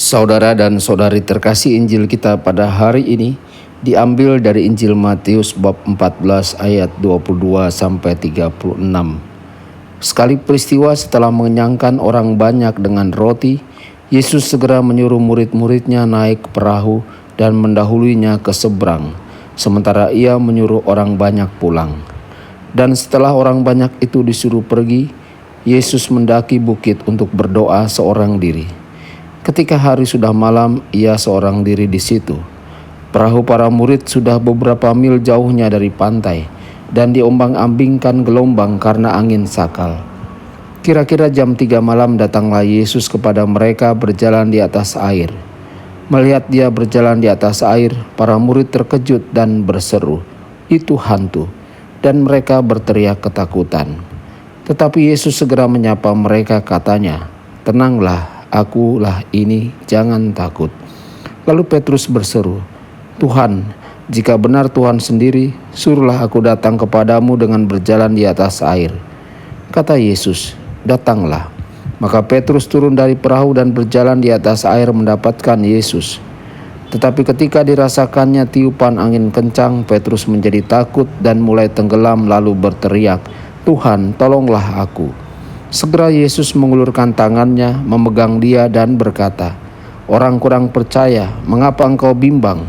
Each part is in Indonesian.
Saudara dan saudari terkasih, Injil kita pada hari ini diambil dari Injil Matius bab 14 ayat 22 sampai 36. Sekali peristiwa setelah mengenyangkan orang banyak dengan roti, Yesus segera menyuruh murid-muridnya naik ke perahu dan mendahulunya ke seberang, sementara ia menyuruh orang banyak pulang. Dan setelah orang banyak itu disuruh pergi, Yesus mendaki bukit untuk berdoa seorang diri. Ketika hari sudah malam, ia seorang diri di situ. Perahu para murid sudah beberapa mil jauhnya dari pantai, dan diombang-ambingkan gelombang karena angin sakal. Kira-kira jam 3 malam datanglah Yesus kepada mereka berjalan di atas air. Melihat dia berjalan di atas air, para murid terkejut dan berseru, "Itu hantu!" Dan mereka berteriak ketakutan. Tetapi Yesus segera menyapa mereka, katanya, "Tenanglah, akulah ini, jangan takut." Lalu Petrus berseru, "Tuhan, jika benar Tuhan sendiri, suruhlah aku datang kepadamu dengan berjalan di atas air." Kata Yesus, "Datanglah." Maka Petrus turun dari perahu dan berjalan di atas air mendapatkan Yesus. Tetapi ketika dirasakannya tiupan angin kencang, Petrus menjadi takut dan mulai tenggelam lalu berteriak, "Tuhan, tolonglah aku." Segera Yesus mengulurkan tangannya, memegang dia dan berkata, "Orang kurang percaya, mengapa engkau bimbang?"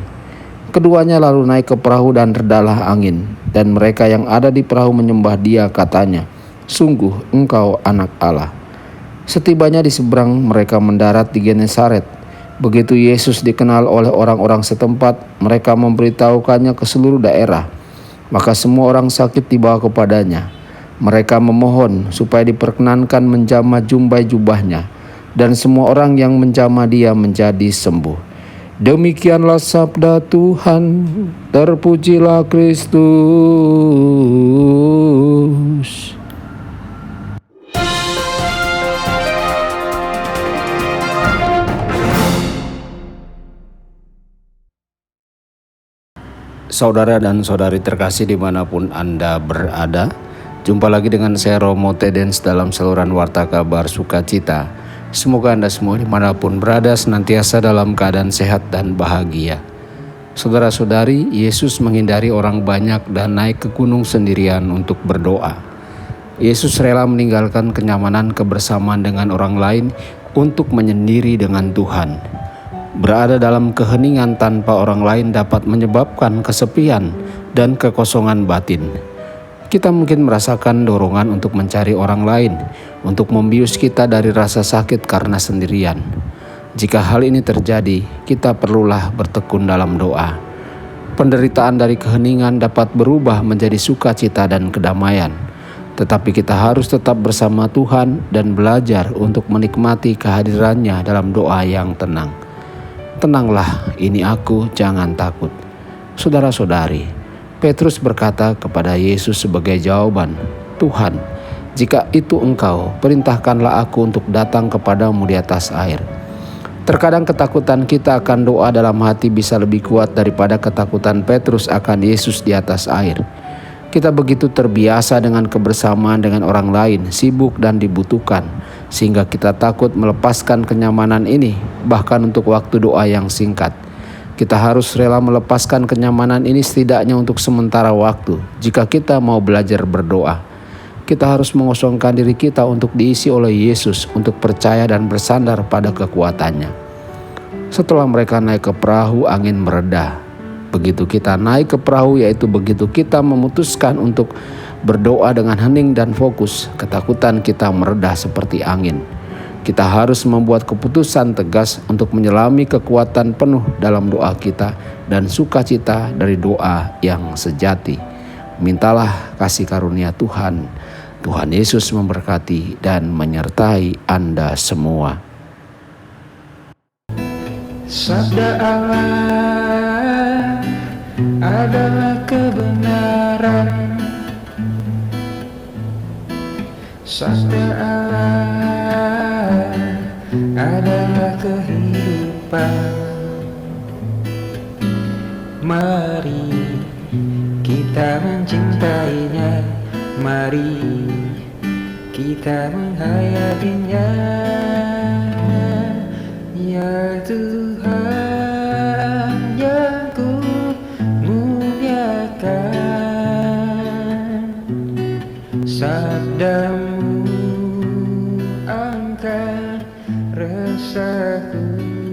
Keduanya lalu naik ke perahu dan redalah angin, dan mereka yang ada di perahu menyembah dia, katanya, "Sungguh engkau anak Allah." Setibanya di seberang, mereka mendarat di Genesaret. Begitu Yesus dikenal oleh orang-orang setempat, mereka memberitahukannya ke seluruh daerah. Maka semua orang sakit dibawa kepadanya. Mereka memohon supaya diperkenankan menjamah jumbai jubahnya, dan semua orang yang menjamah dia menjadi sembuh. Demikianlah sabda Tuhan, terpujilah Kristus. Saudara dan saudari terkasih dimanapun Anda berada, jumpa lagi dengan saya Romo Tedens dalam saluran Warta Kabar Sukacita. Semoga Anda semua dimanapun berada senantiasa dalam keadaan sehat dan bahagia. Saudara-saudari, Yesus menghindari orang banyak dan naik ke gunung sendirian untuk berdoa. Yesus rela meninggalkan kenyamanan kebersamaan dengan orang lain untuk menyendiri dengan Tuhan. Berada dalam keheningan tanpa orang lain dapat menyebabkan kesepian dan kekosongan batin. Kita mungkin merasakan dorongan untuk mencari orang lain, untuk membius kita dari rasa sakit karena sendirian. Jika hal ini terjadi, kita perlulah bertekun dalam doa. Penderitaan dari keheningan dapat berubah menjadi sukacita dan kedamaian. Tetapi kita harus tetap bersama Tuhan dan belajar untuk menikmati kehadirannya dalam doa yang tenang. Tenanglah, ini aku, jangan takut. Saudara-saudari, Petrus berkata kepada Yesus sebagai jawaban, "Tuhan, jika itu engkau, perintahkanlah aku untuk datang kepadamu di atas air." Terkadang ketakutan kita akan doa dalam hati bisa lebih kuat daripada ketakutan Petrus akan Yesus di atas air. Kita begitu terbiasa dengan kebersamaan dengan orang lain, sibuk dan dibutuhkan, sehingga kita takut melepaskan kenyamanan ini, bahkan untuk waktu doa yang singkat. Kita harus rela melepaskan kenyamanan ini setidaknya untuk sementara waktu. Jika kita mau belajar berdoa, kita harus mengosongkan diri kita untuk diisi oleh Yesus, untuk percaya dan bersandar pada kekuatannya. Setelah mereka naik ke perahu, angin mereda. Begitu kita naik ke perahu, yaitu begitu kita memutuskan untuk berdoa dengan hening dan fokus, ketakutan kita mereda seperti angin. Kita harus membuat keputusan tegas untuk menyelami kekuatan penuh dalam doa kita dan sukacita dari doa yang sejati. Mintalah kasih karunia Tuhan. Tuhan Yesus memberkati dan menyertai Anda semua. Sabda Allah adalah kebenaran. Sabda Allah adalah kehidupan. Mari kita mencintainya, mari kita menghayatinya. Ya Tuhan yang ku muliakan, sabdamu angkat resahku.